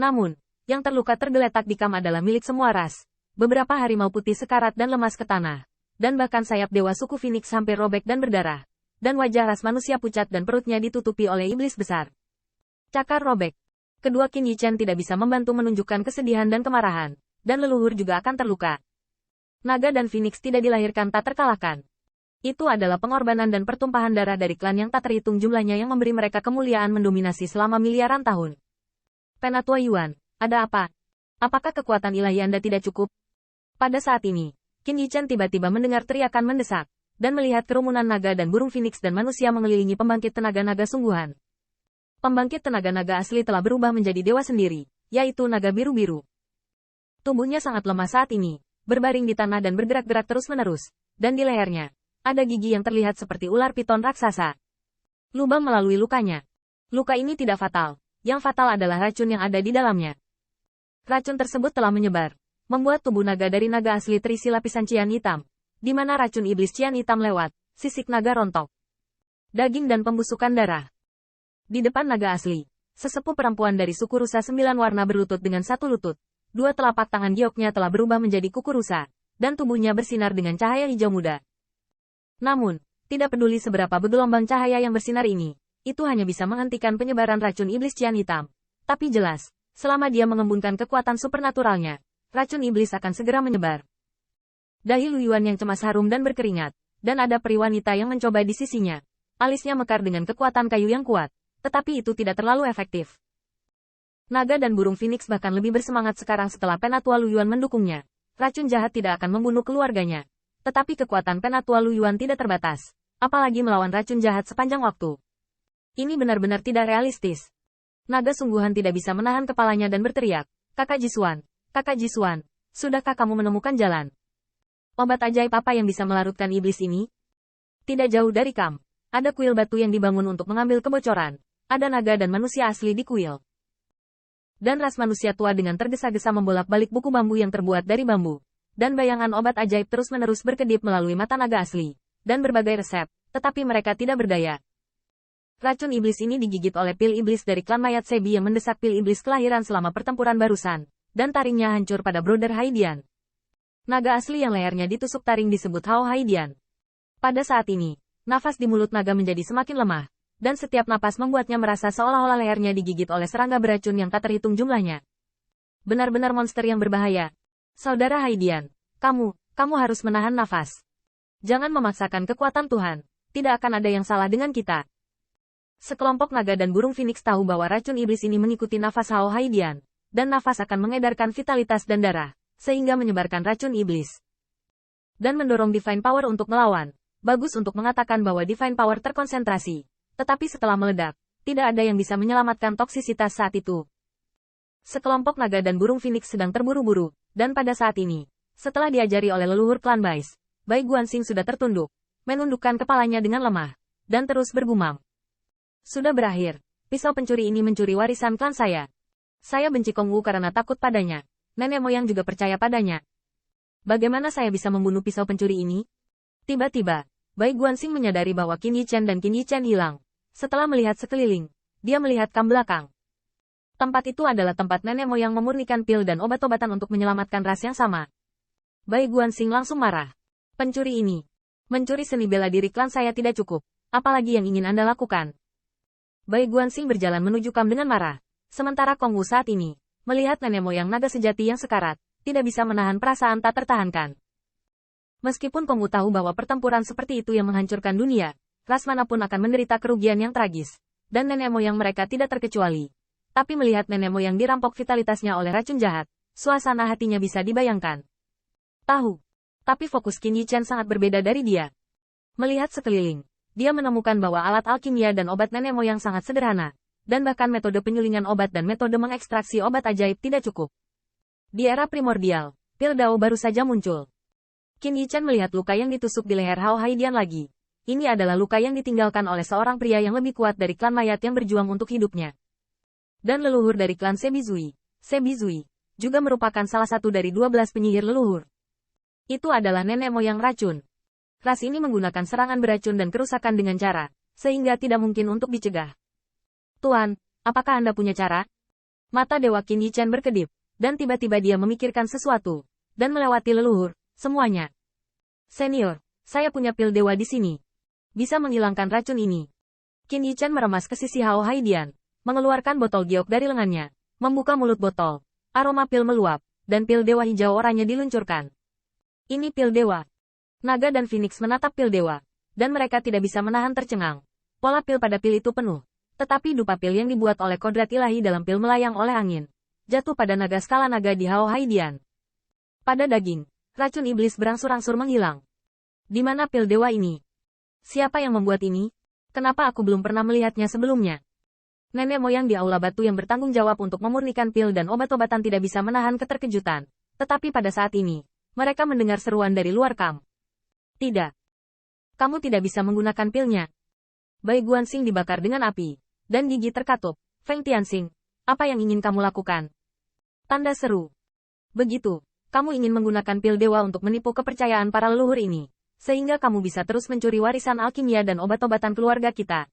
Namun, yang terluka tergeletak di kam adalah milik semua ras. Beberapa harimau putih sekarat dan lemas ke tanah. Dan bahkan sayap dewa suku Phoenix hampir robek dan berdarah. Dan wajah ras manusia pucat dan perutnya ditutupi oleh iblis besar. Cakar robek. Kedua Qin Yichen tidak bisa membantu menunjukkan kesedihan dan kemarahan. Dan leluhur juga akan terluka. Naga dan Phoenix tidak dilahirkan tak terkalahkan. Itu adalah pengorbanan dan pertumpahan darah dari klan yang tak terhitung jumlahnya yang memberi mereka kemuliaan mendominasi selama miliaran tahun. Penatua Yuan, ada apa? Apakah kekuatan ilahi Anda tidak cukup? Pada saat ini, Qin Yichen tiba-tiba mendengar teriakan mendesak, dan melihat kerumunan naga dan burung Phoenix dan manusia mengelilingi pembangkit tenaga naga sungguhan. Pembangkit tenaga naga asli telah berubah menjadi dewa sendiri, yaitu naga biru-biru. Tubuhnya sangat lemah saat ini, berbaring di tanah dan bergerak-gerak terus-menerus, dan di lehernya, ada gigi yang terlihat seperti ular piton raksasa. Lubang melalui lukanya. Luka ini tidak fatal, yang fatal adalah racun yang ada di dalamnya. Racun tersebut telah menyebar, membuat tubuh naga dari naga asli terisi lapisan cian hitam, di mana racun iblis cian hitam lewat, sisik naga rontok. Daging dan pembusukan darah. Di depan naga asli, sesepuh perempuan dari suku rusa 9 warna berlutut dengan satu lutut. Dua telapak tangan gioknya telah berubah menjadi kuku rusa, dan tubuhnya bersinar dengan cahaya hijau muda. Namun, tidak peduli seberapa bergelombang cahaya yang bersinar ini, itu hanya bisa menghentikan penyebaran racun iblis cian hitam. Tapi jelas, selama dia mengembunkan kekuatan supernaturalnya, racun iblis akan segera menyebar. Dahi Lu Yuan yang cemas harum dan berkeringat, dan ada peri wanita yang mencoba di sisinya. Alisnya mekar dengan kekuatan kayu yang kuat, tetapi itu tidak terlalu efektif. Naga dan burung Phoenix bahkan lebih bersemangat sekarang setelah Penatua Lu Yuan mendukungnya. Racun jahat tidak akan membunuh keluarganya. Tetapi kekuatan Penatua Lu Yuan tidak terbatas, apalagi melawan racun jahat sepanjang waktu. Ini benar-benar tidak realistis. Naga sungguhan tidak bisa menahan kepalanya dan berteriak, Kakak Jisuan, sudahkah kamu menemukan jalan? Obat ajaib apa yang bisa melarutkan iblis ini? Tidak jauh dari kam, ada kuil batu yang dibangun untuk mengambil kebocoran. Ada naga dan manusia asli di kuil. Dan ras manusia tua dengan tergesa-gesa membolak-balik buku bambu yang terbuat dari bambu. Dan bayangan obat ajaib terus-menerus berkedip melalui mata naga asli. Dan berbagai resep, tetapi mereka tidak berdaya. Racun iblis ini digigit oleh pil iblis dari klan mayat Sebi yang mendesak pil iblis kelahiran selama pertempuran barusan. Dan taringnya hancur pada Brother Haidian. Naga asli yang lehernya ditusuk taring disebut Hao Haidian. Pada saat ini, nafas di mulut naga menjadi semakin lemah. Dan setiap napas membuatnya merasa seolah-olah lehernya digigit oleh serangga beracun yang tak terhitung jumlahnya. Benar-benar monster yang berbahaya. Saudara Haidian, kamu harus menahan nafas. Jangan memaksakan kekuatan Tuhan. Tidak akan ada yang salah dengan kita. Sekelompok naga dan burung Phoenix tahu bahwa racun iblis ini mengikuti nafas Hao Haidian. Dan nafas akan mengedarkan vitalitas dan darah, sehingga menyebarkan racun iblis. Dan mendorong Divine Power untuk melawan. Bagus untuk mengatakan bahwa Divine Power terkonsentrasi. Tetapi setelah meledak, tidak ada yang bisa menyelamatkan toksisitas saat itu. Sekelompok naga dan burung Phoenix sedang terburu-buru, dan pada saat ini, setelah diajari oleh leluhur klan Bais, Bai Guanxing sudah tertunduk, menundukkan kepalanya dengan lemah, dan terus bergumam. Sudah berakhir, pisau pencuri ini mencuri warisan klan saya. Saya benci Kong Wu karena takut padanya. Nenek moyang juga percaya padanya. Bagaimana saya bisa membunuh pisau pencuri ini? Tiba-tiba, Bai Guanxing menyadari bahwa Qin Yichen dan Qin Yichen hilang. Setelah melihat sekeliling, dia melihat kam belakang. Tempat itu adalah tempat nenek moyang memurnikan pil dan obat-obatan untuk menyelamatkan ras yang sama. Bai Guanxing langsung marah. Pencuri ini. Mencuri seni bela diri klan saya tidak cukup. Apalagi yang ingin Anda lakukan? Bai Guanxing berjalan menuju kam dengan marah. Sementara Kong Wu saat ini, melihat nenek moyang naga sejati yang sekarat, tidak bisa menahan perasaan tak tertahankan. Meskipun Kong Wu tahu bahwa pertempuran seperti itu yang menghancurkan dunia, ras manapun akan menderita kerugian yang tragis, dan nenek moyang mereka tidak terkecuali. Tapi melihat nenek moyang dirampok vitalitasnya oleh racun jahat, suasana hatinya bisa dibayangkan. Tapi fokus Qin Yichen sangat berbeda dari dia. Melihat sekeliling, dia menemukan bahwa alat alkimia dan obat nenek moyang sangat sederhana. Dan bahkan metode penyulingan obat dan metode mengekstraksi obat ajaib tidak cukup. Di era primordial, pil Dao baru saja muncul. Qin Yichen melihat luka yang ditusuk di leher Hao Haidian lagi. Ini adalah luka yang ditinggalkan oleh seorang pria yang lebih kuat dari klan mayat yang berjuang untuk hidupnya. Dan leluhur dari klan Sebizui, juga merupakan salah satu dari 12 penyihir leluhur. Itu adalah nenek moyang racun. Ras ini menggunakan serangan beracun dan kerusakan dengan cara, sehingga tidak mungkin untuk dicegah. Tuan, apakah Anda punya cara? Mata Dewa Qin Yichen berkedip, dan tiba-tiba dia memikirkan sesuatu, dan melewati leluhur, semuanya. Senior, saya punya pil dewa di sini. Bisa menghilangkan racun ini. Qin Yichen meremas ke sisi Hao Haidian, mengeluarkan botol giok dari lengannya, membuka mulut botol, aroma pil meluap, dan pil dewa hijau oranye diluncurkan. Ini pil dewa. Naga dan Phoenix menatap pil dewa, dan mereka tidak bisa menahan tercengang. Pola pil pada pil itu penuh. Tetapi dupa pil yang dibuat oleh kodrat ilahi dalam pil melayang oleh angin, jatuh pada naga skala naga di Hao Haidian. Pada daging, racun iblis berangsur-angsur menghilang. Di mana pil dewa ini? Siapa yang membuat ini? Kenapa aku belum pernah melihatnya sebelumnya? Nenek moyang di aula batu yang bertanggung jawab untuk memurnikan pil dan obat-obatan tidak bisa menahan keterkejutan. Tetapi pada saat ini, mereka mendengar seruan dari luar kamp. Tidak. Kamu tidak bisa menggunakan pilnya. Bai Guanxing dibakar dengan api, dan gigi terkatup. Feng Tianxing, apa yang ingin kamu lakukan? Tanda seru. Begitu, kamu ingin menggunakan pil dewa untuk menipu kepercayaan para leluhur ini, sehingga kamu bisa terus mencuri warisan alkimia dan obat-obatan keluarga kita.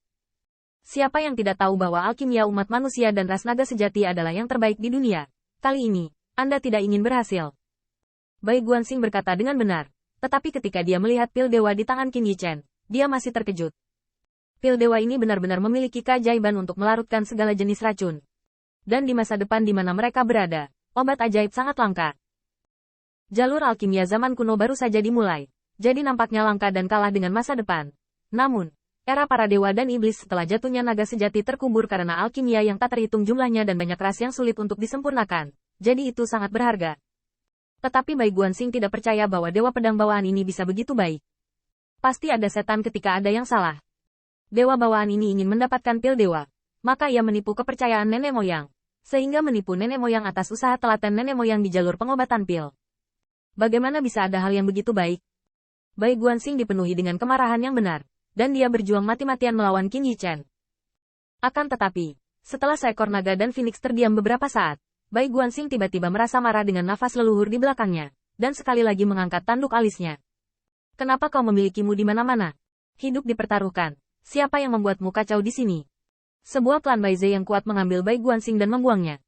Siapa yang tidak tahu bahwa alkimia umat manusia dan ras naga sejati adalah yang terbaik di dunia? Kali ini, Anda tidak ingin berhasil. Bai Guanxing berkata dengan benar, tetapi ketika dia melihat pil dewa di tangan Qin Yichen, dia masih terkejut. Pil dewa ini benar-benar memiliki keajaiban untuk melarutkan segala jenis racun. Dan di masa depan di mana mereka berada, obat ajaib sangat langka. Jalur alkimia zaman kuno baru saja dimulai, jadi nampaknya langka dan kalah dengan masa depan. Namun, era para dewa dan iblis setelah jatuhnya naga sejati terkubur karena alkimia yang tak terhitung jumlahnya dan banyak ras yang sulit untuk disempurnakan, jadi itu sangat berharga. Tetapi Bai Guanxing tidak percaya bahwa dewa pedang bawaan ini bisa begitu baik. Pasti ada setan ketika ada yang salah. Dewa bawaan ini ingin mendapatkan pil dewa, maka ia menipu kepercayaan nenek moyang, sehingga menipu nenek moyang atas usaha telaten nenek moyang di jalur pengobatan pil. Bagaimana bisa ada hal yang begitu baik? Bai Guanxing dipenuhi dengan kemarahan yang benar, dan dia berjuang mati-matian melawan Qin Yichen. Akan tetapi, setelah seekor naga dan Phoenix terdiam beberapa saat, Bai Guanxing tiba-tiba merasa marah dengan nafas leluhur di belakangnya, dan sekali lagi mengangkat tanduk alisnya. Kenapa kau memilikimu di mana-mana? Hidup dipertaruhkan. Siapa yang membuatmu kacau di sini? Sebuah klan Baize yang kuat mengambil Bai Guanxing dan membuangnya.